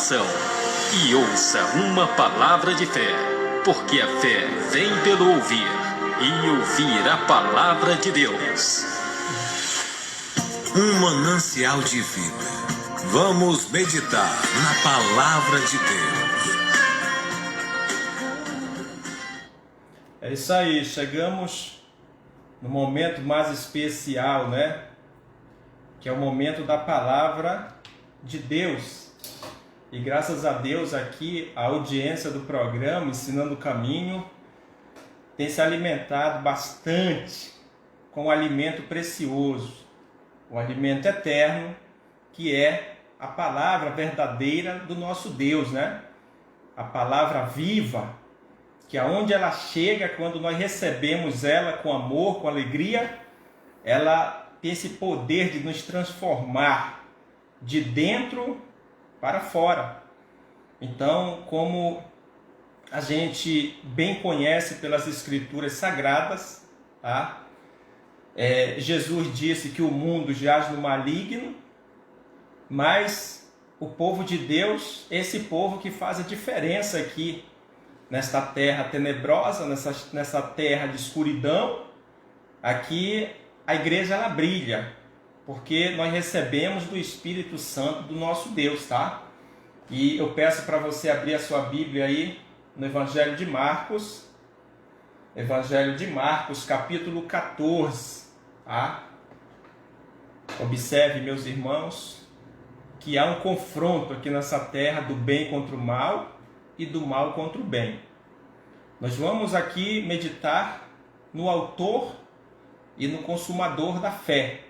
coração e ouça uma palavra de fé, porque a fé vem pelo ouvir e ouvir a palavra de Deus. Um manancial de vida. Vamos meditar na palavra de Deus. É isso aí, chegamos no momento mais especial, né? Que é o momento da palavra de Deus. E graças a Deus aqui a audiência do programa Ensinando o Caminho tem se alimentado bastante com o alimento precioso, o alimento eterno, que é a palavra verdadeira do nosso Deus, né? A palavra viva, que aonde ela chega, quando nós recebemos ela com amor, com alegria, ela tem esse poder de nos transformar de dentro para fora. Então, como a gente bem conhece pelas Escrituras Sagradas, tá? Jesus disse que o mundo jaz no maligno, mas o povo de Deus, esse povo que faz a diferença aqui, nesta terra tenebrosa, nessa terra de escuridão, aqui a igreja ela brilha, porque nós recebemos do Espírito Santo do nosso Deus, tá? E eu peço para você abrir a sua Bíblia aí no Evangelho de Marcos, capítulo 14, tá? Observe, meus irmãos, que há um confronto aqui nessa terra do bem contra o mal e do mal contra o bem. Nós vamos aqui meditar no autor e no consumador da fé.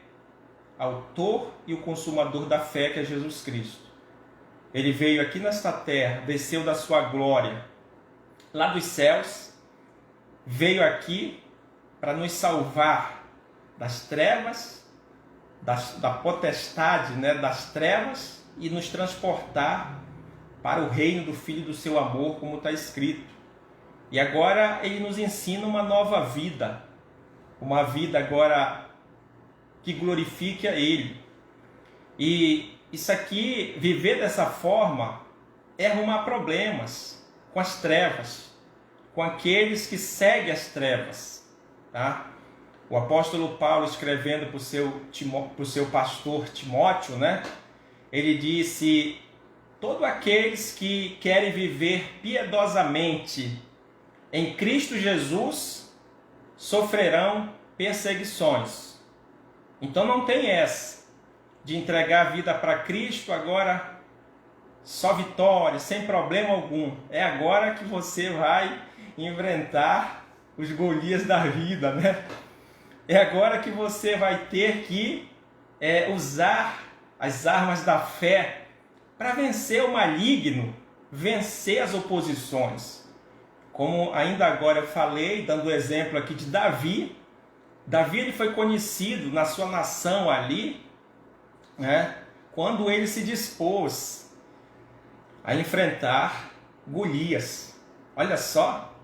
Autor e o consumador da fé, que é Jesus Cristo. Ele veio aqui nesta terra, desceu da sua glória lá dos céus, veio aqui para nos salvar das trevas, da potestade, né, das trevas, e nos transportar para o reino do Filho do seu amor, como está escrito. E agora ele nos ensina uma nova vida, uma vida agora que glorifique a ele. E isso aqui, viver dessa forma, é arrumar problemas com as trevas, com aqueles que seguem as trevas, tá? O apóstolo Paulo, escrevendo para o seu pastor Timóteo, né? Ele disse: todos aqueles que querem viver piedosamente em Cristo Jesus sofrerão perseguições. Então não tem essa de entregar a vida para Cristo agora só vitória, sem problema algum. É agora que você vai enfrentar os Golias da vida, né? É agora que você vai ter que usar as armas da fé para vencer o maligno, vencer as oposições. Como ainda agora eu falei, dando o exemplo aqui de Davi. Davi ele foi conhecido na sua nação ali, né, quando ele se dispôs a enfrentar Golias. Olha só.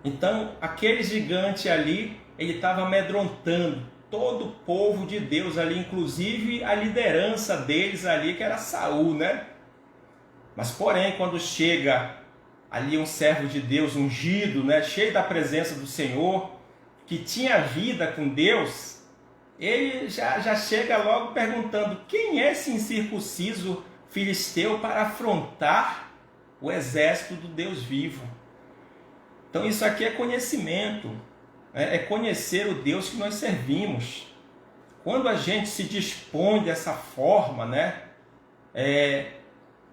Então, aquele gigante ali, ele estava amedrontando todo o povo de Deus ali, inclusive a liderança deles ali, que era Saul, né? Mas, porém, quando chega ali um servo de Deus ungido, né, cheio da presença do Senhor, que tinha vida com Deus, ele já chega logo perguntando: quem é esse incircunciso filisteu para afrontar o exército do Deus vivo? Então isso aqui é conhecimento, é conhecer o Deus que nós servimos. Quando a gente se dispõe dessa forma, né,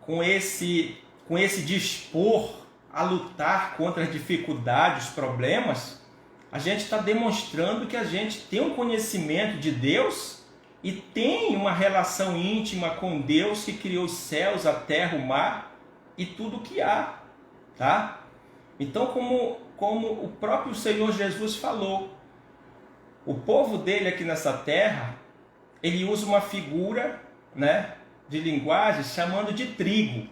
com esse dispor a lutar contra as dificuldades, os problemas, a gente está demonstrando que a gente tem um conhecimento de Deus e tem uma relação íntima com Deus que criou os céus, a terra, o mar e tudo o que há, tá? Então, como o próprio Senhor Jesus falou, o povo dele aqui nessa terra, ele usa uma figura, né, de linguagem chamando de trigo.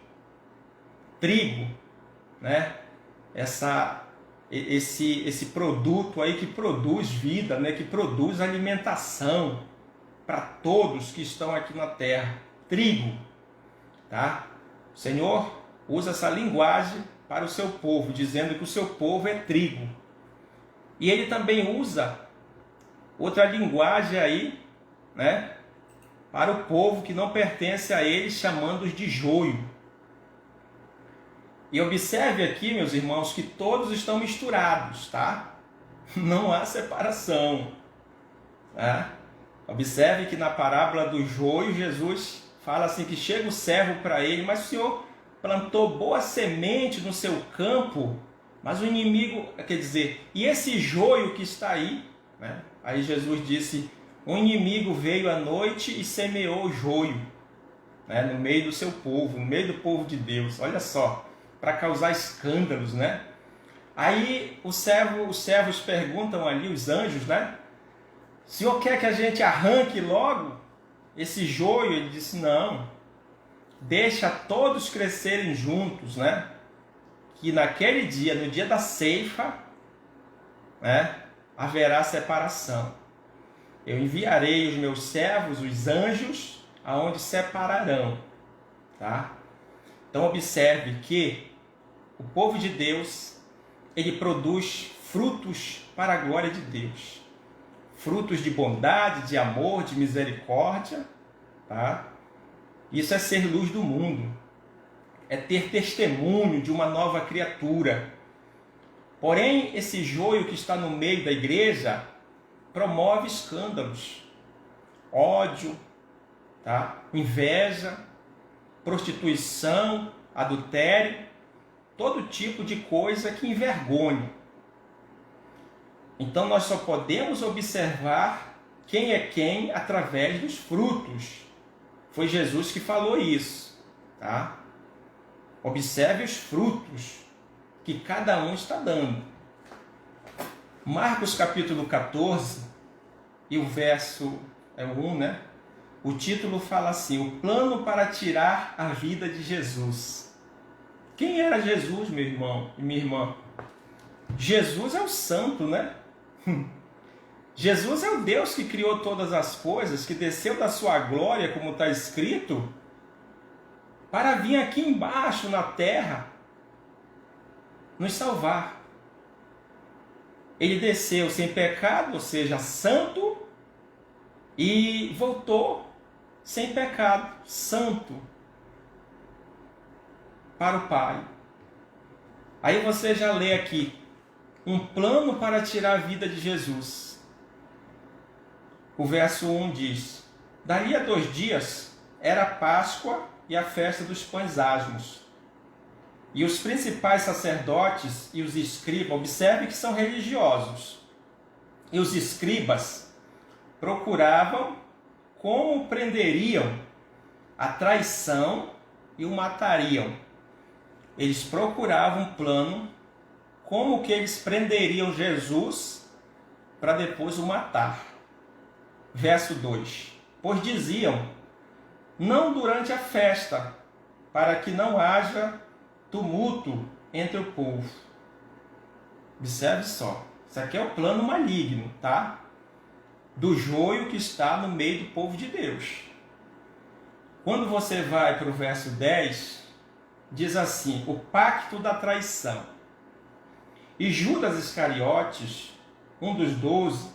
Trigo, né? Esse produto aí que produz vida, né? Que produz alimentação para todos que estão aqui na terra. Trigo, tá? O Senhor usa essa linguagem para o seu povo, dizendo que o seu povo é trigo. E ele também usa outra linguagem aí, né, para o povo que não pertence a ele, chamando-os de joio. E observe aqui, meus irmãos, que todos estão misturados, tá? Não há separação. Tá? Observe que na parábola do joio, Jesus fala assim que chega o servo para ele, mas o Senhor plantou boa semente no seu campo, mas o inimigo, quer dizer, e esse joio que está aí, né? Aí Jesus disse, o inimigo veio à noite e semeou o joio, né? No meio do seu povo, no meio do povo de Deus, olha só, para causar escândalos, né? Aí os servos perguntam ali, os anjos, né? O Senhor quer que a gente arranque logo esse joio? Ele disse, não, deixa todos crescerem juntos, né? Que naquele dia, no dia da ceifa, né, haverá separação. Eu enviarei os meus servos, os anjos, aonde separarão, tá? Então observe que o povo de Deus, ele produz frutos para a glória de Deus. Frutos de bondade, de amor, de misericórdia, tá? Isso é ser luz do mundo. É ter testemunho de uma nova criatura. Porém, esse joio que está no meio da igreja promove escândalos, ódio, tá? Inveja, prostituição, adultério, todo tipo de coisa que envergonha. Então nós só podemos observar quem é quem através dos frutos. Foi Jesus que falou isso, tá? Observe os frutos que cada um está dando. Marcos capítulo 14 e o verso é o 1, né? O título fala assim, o plano para tirar a vida de Jesus. Quem era Jesus, meu irmão e minha irmã? Jesus é o santo, né? Jesus é o Deus que criou todas as coisas, que desceu da sua glória, como está escrito, para vir aqui embaixo na terra, nos salvar. Ele desceu sem pecado, ou seja, santo, e voltou sem pecado, santo, para o Pai. Aí você já lê aqui, um plano para tirar a vida de Jesus. O verso 1 diz, dali a 2 dias era a Páscoa e a festa dos pães asmos. E os principais sacerdotes e os escribas, observe que são religiosos, e os escribas procuravam como prenderiam a traição e o matariam. Eles procuravam um plano como que eles prenderiam Jesus para depois o matar. Verso 2. Pois diziam, não durante a festa, para que não haja tumulto entre o povo. Observe só, isso aqui é o plano maligno, tá? Do joio que está no meio do povo de Deus. Quando você vai para o verso 10, diz assim, o pacto da traição. E Judas Iscariotes, um dos 12,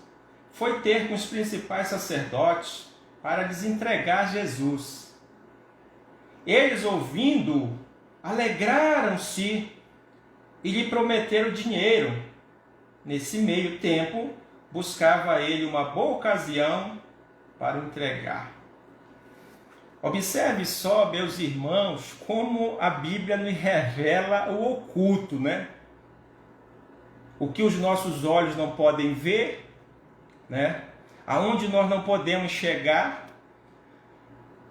foi ter com os principais sacerdotes para lhes entregar Jesus. Eles, ouvindo-o, alegraram-se e lhe prometeram dinheiro. Nesse meio tempo, buscava ele uma boa ocasião para o entregar. Observe só, meus irmãos, como a Bíblia nos revela o oculto, né? O que os nossos olhos não podem ver, né? Aonde nós não podemos chegar.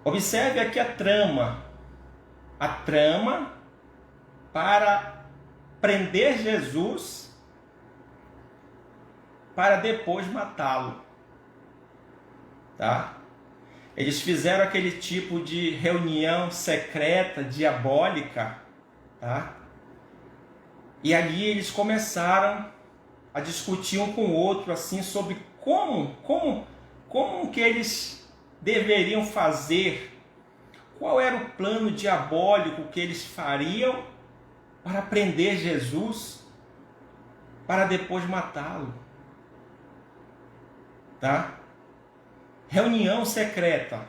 Observe aqui a trama para prender Jesus para depois matá-lo, tá? Eles fizeram aquele tipo de reunião secreta, diabólica, tá? E ali eles começaram a discutir um com o outro assim sobre como que eles deveriam fazer, qual era o plano diabólico que eles fariam para prender Jesus, para depois matá-lo. Tá? Reunião secreta.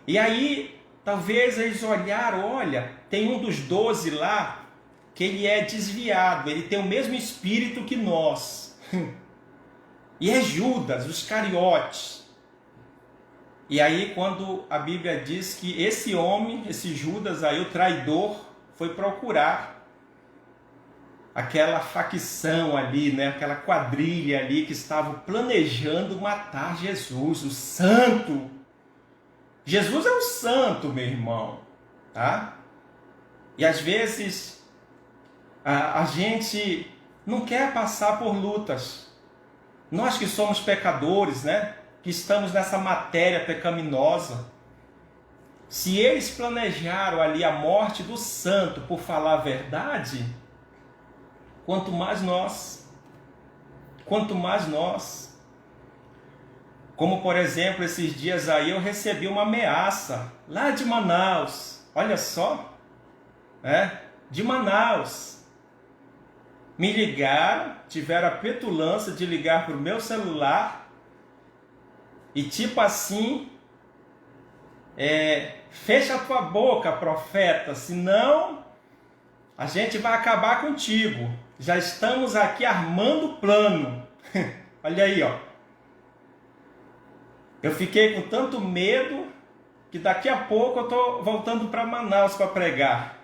E aí, talvez eles olharam, olha, tem um dos 12 lá, que ele é desviado, ele tem o mesmo espírito que nós. E é Judas, os Iscariotes. E aí, quando a Bíblia diz que esse homem, esse Judas aí, o traidor, foi procurar aquela facção ali, né? Aquela quadrilha ali que estava planejando matar Jesus, o santo. Jesus é o santo, meu irmão, tá? E às vezes a gente não quer passar por lutas. Nós que somos pecadores, né? Que estamos nessa matéria pecaminosa. Se eles planejaram ali a morte do santo por falar a verdade, quanto mais nós. Como, por exemplo, esses dias aí eu recebi uma ameaça lá de Manaus. Olha só, de Manaus. Me ligaram, tiveram a petulância de ligar para o meu celular e tipo assim, fecha a tua boca, profeta, senão a gente vai acabar contigo. Já estamos aqui armando o plano. Olha aí, ó. Eu fiquei com tanto medo que daqui a pouco eu estou voltando para Manaus para pregar.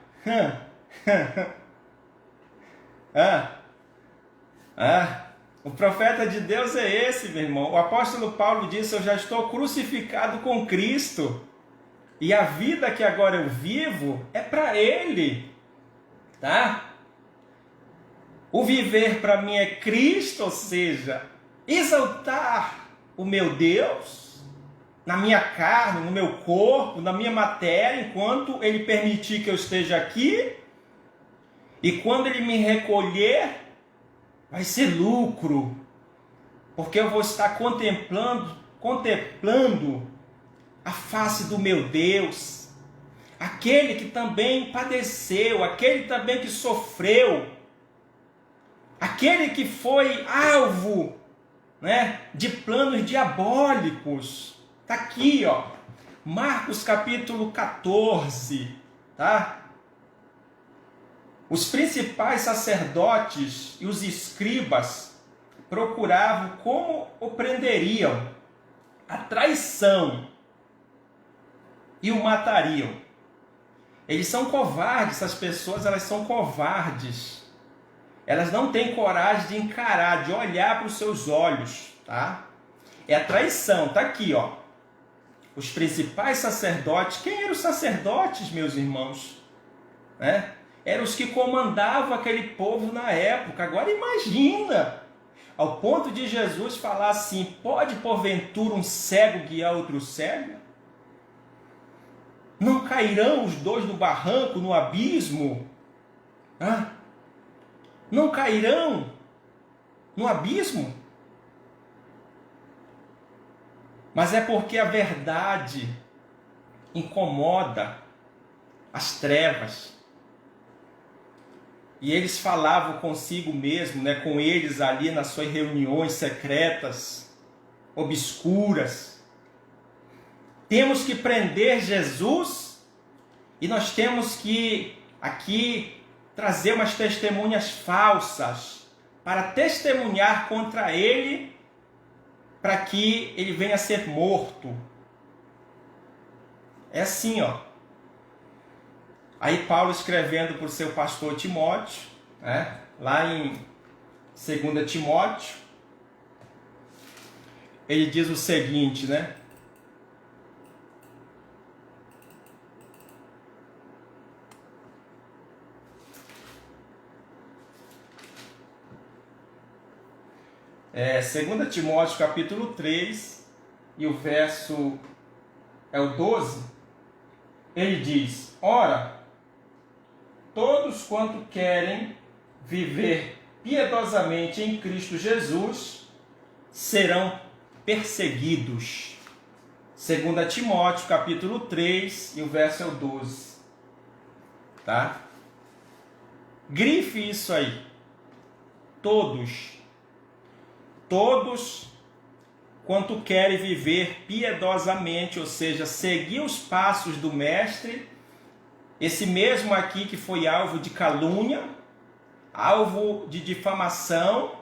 O profeta de Deus é esse, meu irmão. O apóstolo Paulo disse: eu já estou crucificado com Cristo. E a vida que agora eu vivo é para Ele. Tá? O viver para mim é Cristo, ou seja, exaltar o meu Deus na minha carne, no meu corpo, na minha matéria, enquanto Ele permitir que eu esteja aqui. E quando Ele me recolher, vai ser lucro, porque eu vou estar contemplando a face do meu Deus, aquele que também padeceu, aquele também que sofreu, aquele que foi alvo, né, de planos diabólicos. Está aqui, ó, Marcos capítulo 14, tá? Os principais sacerdotes e os escribas procuravam como o prenderiam, a traição, e o matariam. Eles são covardes, essas pessoas, elas são covardes. Elas não têm coragem de encarar, de olhar para os seus olhos, tá? É a traição, tá aqui, ó. Os principais sacerdotes. Quem eram os sacerdotes, meus irmãos? Eram os que comandavam aquele povo na época. Agora imagina, ao ponto de Jesus falar assim: pode porventura um cego guiar outro cego? Não cairão os dois no barranco, no abismo? Não cairão no abismo? Mas é porque a verdade incomoda as trevas. E eles falavam consigo mesmo, né, com eles ali nas suas reuniões secretas, obscuras. Temos que prender Jesus e nós temos que aqui trazer umas testemunhas falsas para testemunhar contra ele, para que ele venha a ser morto. É assim, ó. Aí Paulo escrevendo para o seu pastor Timóteo, lá em 2 Timóteo, ele diz o seguinte, né? É 2 Timóteo capítulo 3, e o verso é o 12, ele diz: ora, todos quanto querem viver piedosamente em Cristo Jesus serão perseguidos. 2 Timóteo, capítulo 3, e o verso é o 12. Tá? Grife isso aí. Todos, quanto querem viver piedosamente, ou seja, seguir os passos do Mestre, esse mesmo aqui que foi alvo de calúnia, alvo de difamação,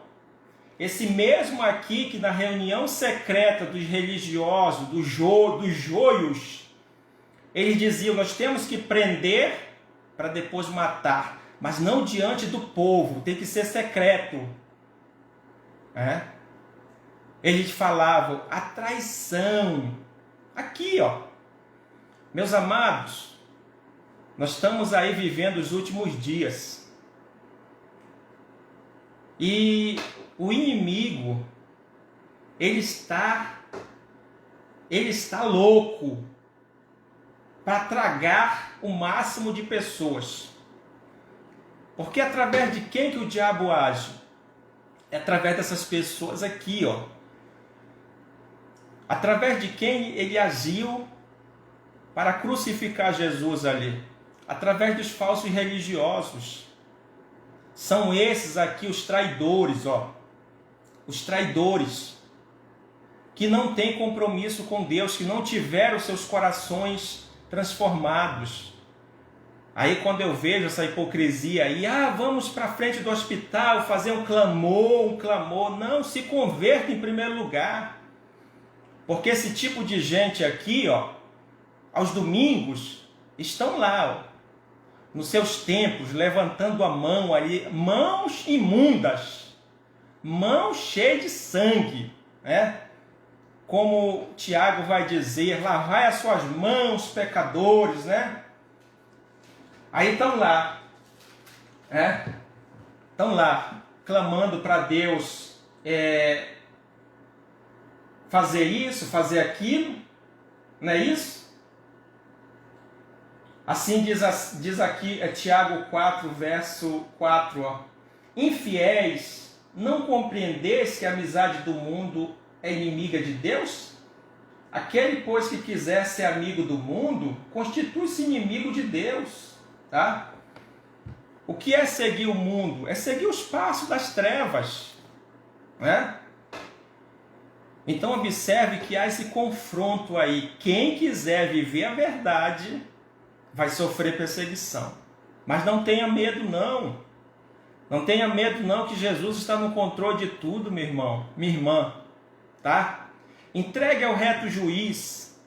esse mesmo aqui que na reunião secreta dos religiosos, dos joios, eles diziam, nós temos que prender para depois matar, mas não diante do povo, tem que ser secreto. Eles falavam, a traição. Aqui, ó. Meus amados, nós estamos aí vivendo os últimos dias. E o inimigo, ele está louco para tragar o máximo de pessoas. Porque através de quem que o diabo age? É através dessas pessoas aqui, ó. Através de quem ele agiu para crucificar Jesus ali? Através dos falsos religiosos. São esses aqui os traidores, ó. Os traidores que não têm compromisso com Deus, que não tiveram seus corações transformados. Aí quando eu vejo essa hipocrisia aí, vamos para frente do hospital fazer um clamor. Não, se converta em primeiro lugar. Porque esse tipo de gente aqui, ó, aos domingos, estão lá, ó, nos seus templos, levantando a mão ali, mãos imundas, mãos cheias de sangue, né? Como Tiago vai dizer, lavai as suas mãos, pecadores, né? Aí estão lá, clamando para Deus fazer isso, fazer aquilo, não é isso? Assim diz aqui, Tiago 4, verso 4, ó. Infiéis, não compreendeis que a amizade do mundo é inimiga de Deus? Aquele, pois, que quiser ser amigo do mundo, constitui-se inimigo de Deus. Tá? O que é seguir o mundo? É seguir os passos das trevas. Né? Então observe que há esse confronto aí. Quem quiser viver a verdade vai sofrer perseguição. Mas não tenha medo não. Não tenha medo não, que Jesus está no controle de tudo, meu irmão, minha irmã. Tá? Entregue ao reto juiz.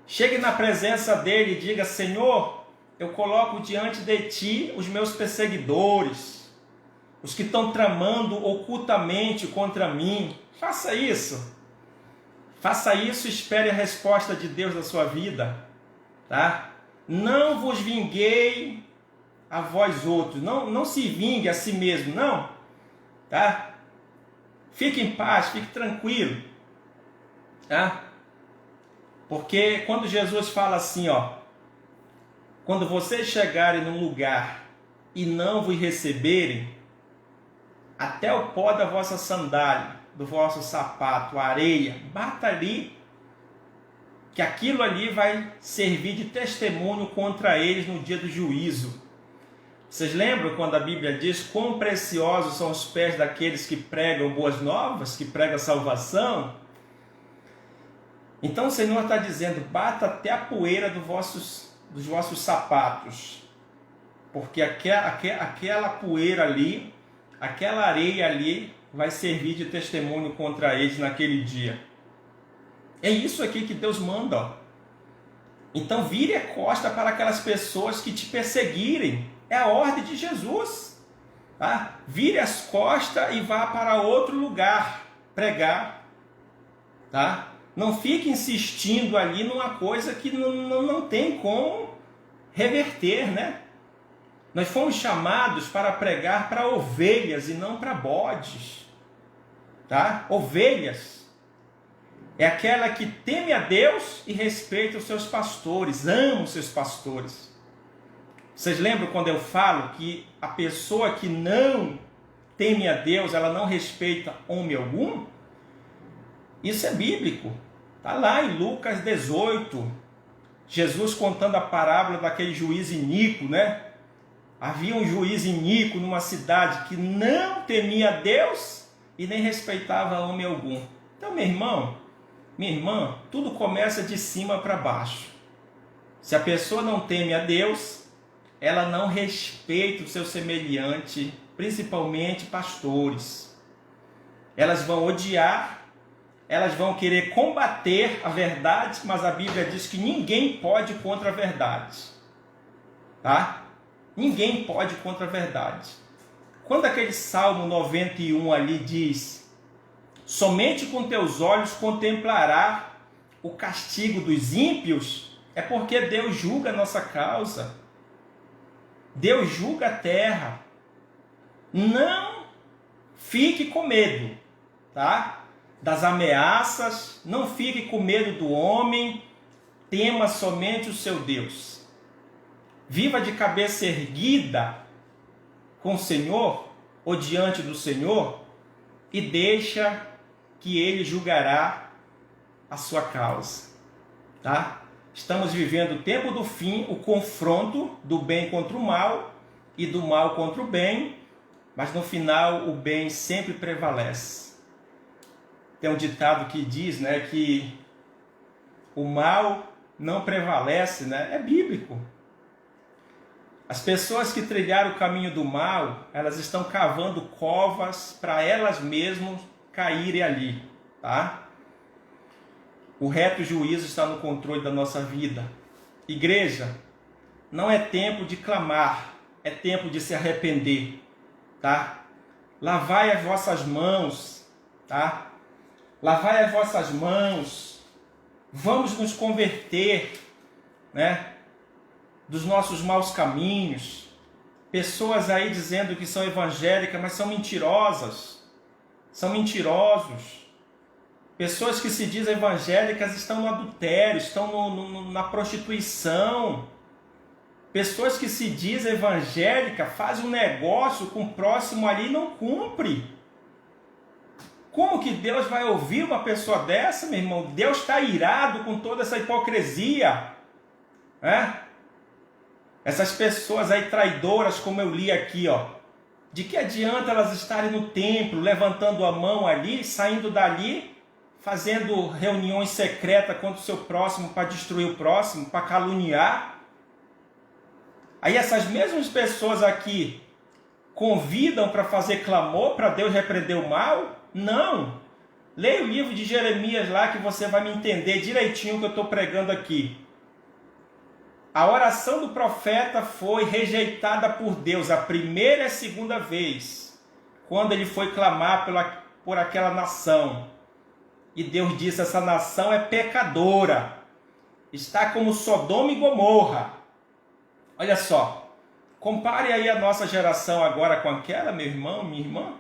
Chegue na presença dele e diga, Senhor, eu coloco diante de ti os meus perseguidores, os que estão tramando ocultamente contra mim. Faça isso. Faça isso e espere a resposta de Deus na sua vida. Tá? Não vos vinguei a vós outros. Não se vingue a si mesmo, não. Tá? Fique em paz, fique tranquilo. Tá? Porque quando Jesus fala assim, ó, quando vocês chegarem num lugar e não vos receberem, até o pó da vossa sandália, do vosso sapato, a areia, bata ali, que aquilo ali vai servir de testemunho contra eles no dia do juízo. Vocês lembram quando a Bíblia diz quão preciosos são os pés daqueles que pregam boas novas, que pregam salvação? Então o Senhor está dizendo, bata até a poeira dos vossos sapatos, porque aquela poeira ali, aquela areia ali, vai servir de testemunho contra eles naquele dia. É isso aqui que Deus manda. Ó. Então vire a costa para aquelas pessoas que te perseguirem. É a ordem de Jesus. Tá? Vire as costas e vá para outro lugar pregar. Tá? Não fique insistindo ali numa coisa que não tem como reverter, né? Nós fomos chamados para pregar para ovelhas e não para bodes. Tá? Ovelhas é aquela que teme a Deus e respeita os seus pastores, ama os seus pastores. Vocês lembram quando eu falo que a pessoa que não teme a Deus, ela não respeita homem algum? Isso é bíblico. Está lá em Lucas 18, Jesus contando a parábola daquele juiz iníquo, né? Havia um juiz iníquo numa cidade que não temia Deus e nem respeitava homem algum. Então, meu irmão, minha irmã, tudo começa de cima para baixo. Se a pessoa não teme a Deus, ela não respeita o seu semelhante, principalmente pastores. Elas vão odiar, elas vão querer combater a verdade, mas a Bíblia diz que ninguém pode ir contra a verdade. Tá? Ninguém pode ir contra a verdade. Quando aquele Salmo 91 ali diz: somente com teus olhos contemplará o castigo dos ímpios, é porque Deus julga a nossa causa. Deus julga a terra. Não fique com medo, tá? Das ameaças, não fique com medo do homem, tema somente o seu Deus. Viva de cabeça erguida com o Senhor, ou diante do Senhor, e deixa que Ele julgará a sua causa, tá? Estamos vivendo o tempo do fim, o confronto do bem contra o mal e do mal contra o bem, mas no final o bem sempre prevalece. Tem um ditado que diz, né, que o mal não prevalece, né? É bíblico. As pessoas que trilharam o caminho do mal, elas estão cavando covas para elas mesmas caírem ali, tá? O reto juízo está no controle da nossa vida. Igreja, não é tempo de clamar, é tempo de se arrepender, tá? Lavai as vossas mãos, tá? Lavai as vossas mãos. Vamos nos converter, né? Dos nossos maus caminhos. Pessoas aí dizendo que são evangélicas, mas são mentirosas. São mentirosos. Pessoas que se dizem evangélicas estão no adultério, estão na prostituição. Pessoas que se dizem evangélicas fazem um negócio com o próximo ali e não cumpre. Como que Deus vai ouvir uma pessoa dessa, meu irmão? Deus está irado com toda essa hipocrisia, né? Essas pessoas aí traidoras, como eu li aqui, ó. De que adianta elas estarem no templo, levantando a mão ali, saindo dali, fazendo reuniões secretas contra o seu próximo para destruir o próximo, para caluniar? Aí essas mesmas pessoas aqui convidam para fazer clamor, para Deus repreender o mal? Não! Leia o livro de Jeremias lá que você vai me entender direitinho o que eu estou pregando aqui. A oração do profeta foi rejeitada por Deus a primeira e a segunda vez, quando ele foi clamar por aquela nação. E Deus disse: essa nação é pecadora, está como Sodoma e Gomorra. Olha só, compare aí a nossa geração agora com aquela, meu irmão, minha irmã.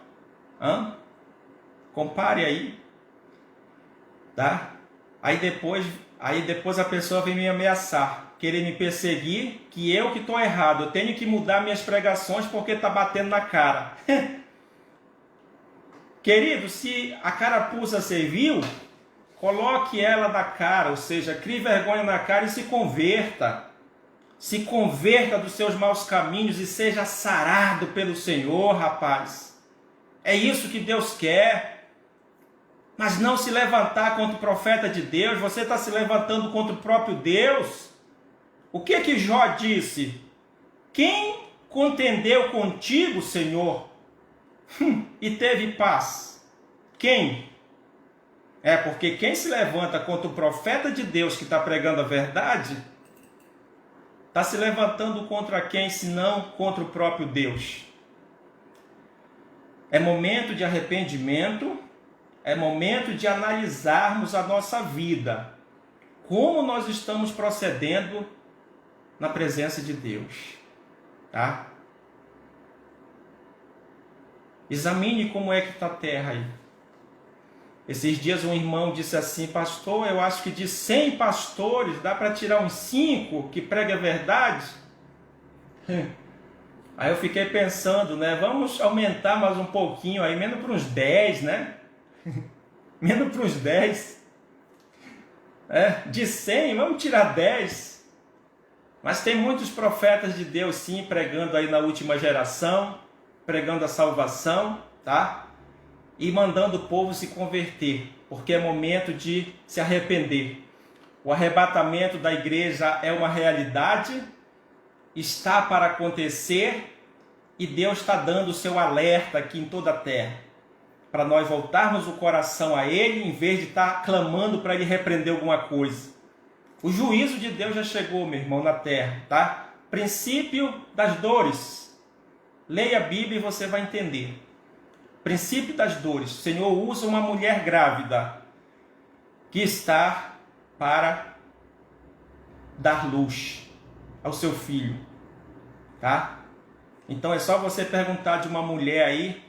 Compare aí, tá? Aí depois a pessoa vem me ameaçar, querer me perseguir, que eu que estou errado, eu tenho que mudar minhas pregações porque está batendo na cara. Querido, se a carapuça serviu, coloque ela na cara, ou seja, crie vergonha na cara e se converta. Se converta dos seus maus caminhos e seja sarado pelo Senhor, rapaz. É isso que Deus quer. Mas não se levantar contra o profeta de Deus, você está se levantando contra o próprio Deus. O que Jó disse? Quem contendeu contigo, Senhor, e teve paz? Quem? Porque quem se levanta contra o profeta de Deus que está pregando a verdade, está se levantando contra quem, senão contra o próprio Deus. É momento de arrependimento, é momento de analisarmos a nossa vida, como nós estamos procedendo na presença de Deus, tá? Examine como é que está a terra aí. Esses dias um irmão disse assim: pastor, eu acho que de 100 pastores dá para tirar uns 5 que pregam a verdade. Aí eu fiquei pensando, né? Vamos aumentar mais um pouquinho aí, menos para uns 10, né? Menos para uns 10. De 100, vamos tirar 10. Mas tem muitos profetas de Deus, sim, pregando aí na última geração, pregando a salvação, tá? E mandando o povo se converter, porque é momento de se arrepender. O arrebatamento da igreja é uma realidade, está para acontecer, e Deus está dando o seu alerta aqui em toda a terra, para nós voltarmos o coração a Ele, em vez de estar clamando para Ele repreender alguma coisa. O juízo de Deus já chegou, meu irmão, na terra, tá? Princípio das dores. Leia a Bíblia e você vai entender. Princípio das dores. O Senhor usa uma mulher grávida que está para dar luz ao seu filho, tá? Então é só você perguntar de uma mulher aí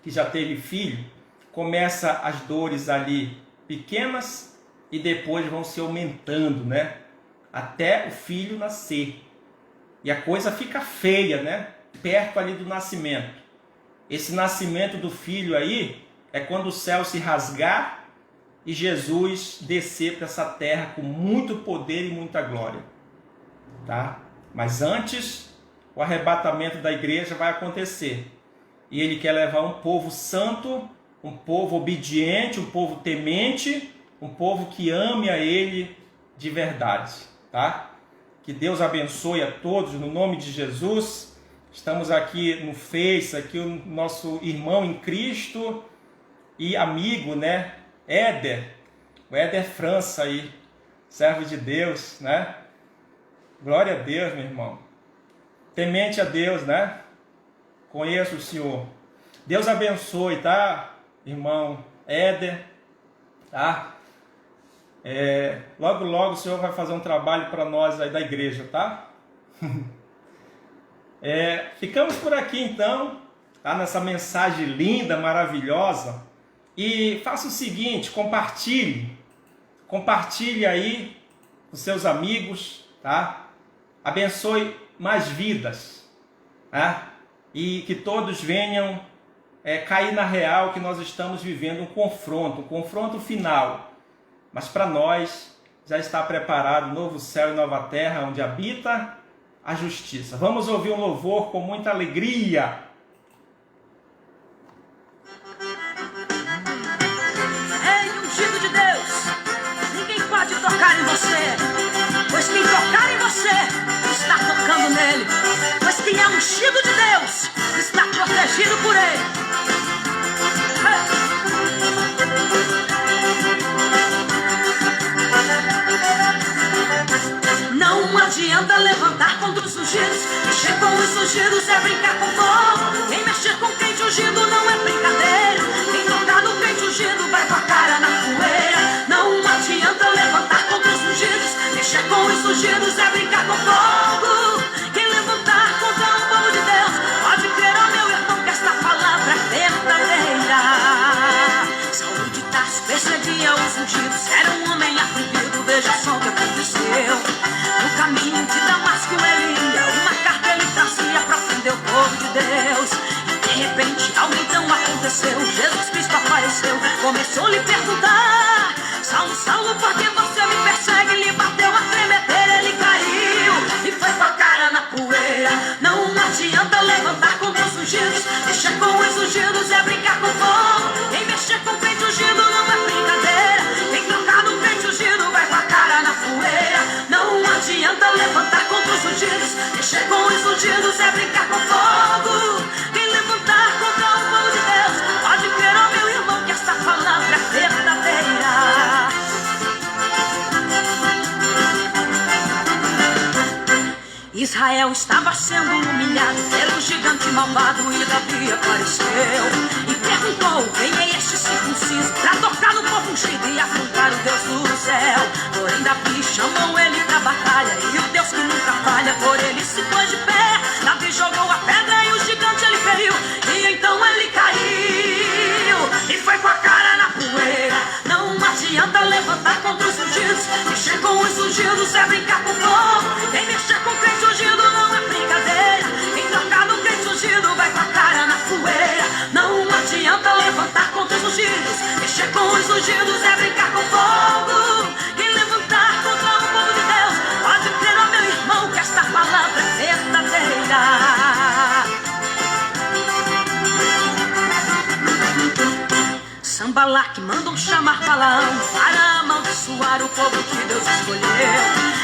que já teve filho, começa as dores ali pequenas e depois vão se aumentando, né? Até o filho nascer. E a coisa fica feia, né? Perto ali do nascimento. Esse nascimento do filho aí é quando o céu se rasgar e Jesus descer para essa terra com muito poder e muita glória, tá? Mas antes, o arrebatamento da igreja vai acontecer. E Ele quer levar um povo santo, um povo obediente, um povo temente, um povo que ame a Ele de verdade, tá? Que Deus abençoe a todos, no nome de Jesus. Estamos aqui no Face, aqui o nosso irmão em Cristo e amigo, né? O Éder França aí, servo de Deus, né? Glória a Deus, meu irmão. Temente a Deus, né? Conheço o Senhor. Deus abençoe, tá, irmão Éder, tá? Logo, logo o Senhor vai fazer um trabalho para nós aí da igreja, tá? Ficamos por aqui então, tá? Nessa mensagem linda, maravilhosa. E faça o seguinte, compartilhe aí com seus amigos, tá? Abençoe mais vidas, tá? E que todos venham cair na real que nós estamos vivendo um confronto final. Mas para nós já está preparado um novo céu e nova terra, onde habita a justiça. Vamos ouvir um louvor com muita alegria. Ungido de Deus, ninguém pode tocar em você, pois quem tocar em você está tocando nele, pois quem é ungido de Deus está protegido por ele. Não adianta levantar contra os ungidos, mexer com os ungidos é brincar com fogo. Quem mexer com crente ungido não é brincadeira, quem tocar no crente ungido vai com a cara na poeira. Não adianta levantar contra os ungidos, mexer com os ungidos é brincar com fogo. Quem levantar contra o povo de Deus, pode crer, ó meu irmão, que esta palavra é verdadeira. Saulo de Tarso perseguia os ungidos, era um homem afligido, veja só o que aconteceu. No caminho de Damasco ele ia, uma carta ele trazia para ofender o povo de Deus. E de repente algo então aconteceu, Jesus Cristo apareceu, começou a lhe perguntar: Saulo, Saulo, por que você me persegue? Ele bateu a tremedeira, ele caiu e foi com a cara na poeira. Não adianta levantar contra os ungidos, mexer com os ungidos é brincar com fogo. Quem mexer com o crente ungido não é brincadeira, quem tocar no crente ungido vai com a cara na poeira. Não adianta levantar contra os ungidos, mexer com os ungidos é brincar com fogo. Quem levantar contra o povo de Deus, pode crer, ó meu irmão, que esta palavra é verdadeira. Israel estava sendo humilhado pelo gigante malvado e Davi apareceu e perguntou: quem é este circunciso pra tocar no povo ungido e afrontar o Deus do céu? Porém Davi chamou ele pra batalha e o Deus que nunca falha por ele se pôs de pé. Davi jogou a pedra e o gigante ele feriu, e então ele caiu e foi com a cara na poeira. Não adianta levantar contra os ungidos, mexer com os ungidos é brincar com fogo. Quem mexer com o crente ungido não é brincadeira, quem tocar no crente ungido vai com a cara na poeira. Não adianta levantar contra os ungidos, mexer com os ungidos é brincar com fogo. Quem Balaque mandam chamar Balaão para amaldiçoar o povo que Deus escolheu.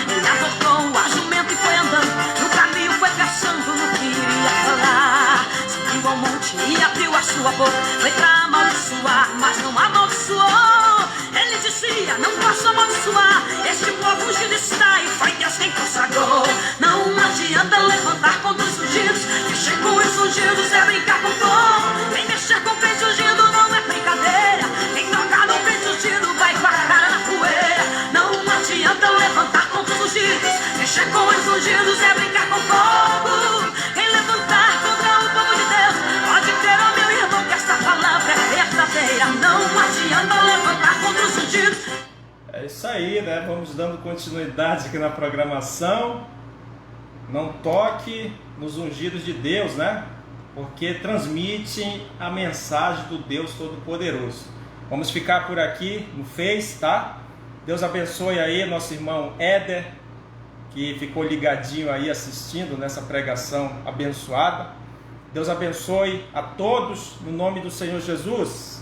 Ele abortou a jumenta e foi andando, no caminho foi caçando, não queria falar. Subiu ao monte e abriu a sua boca, foi pra amaldiçoar, mas não amaldiçoou. Ele dizia, não posso amaldiçoar, este povo ungido está e foi Deus quem consagrou. Não adianta levantar contra os ungidos, mexer com os ungidos é brincar com fogo. Vem mexer com o crente ungido não é brincadeira, quem tocar no crente ungido vai com a cara na poeira. Não adianta levantar contra os ungidos, mexer com os ungidos é brincar com fogo. Quem levantar contra o povo de Deus, pode crer, ó meu irmão, que essa palavra é verdadeira. Não adianta levantar contra os ungidos. É isso aí, né? Vamos dando continuidade aqui na programação. Não toque nos ungidos de Deus, né? Porque transmitem a mensagem do Deus Todo-Poderoso. Vamos ficar por aqui no Face, tá? Deus abençoe aí nosso irmão Éder, que ficou ligadinho aí assistindo nessa pregação abençoada. Deus abençoe a todos, no nome do Senhor Jesus.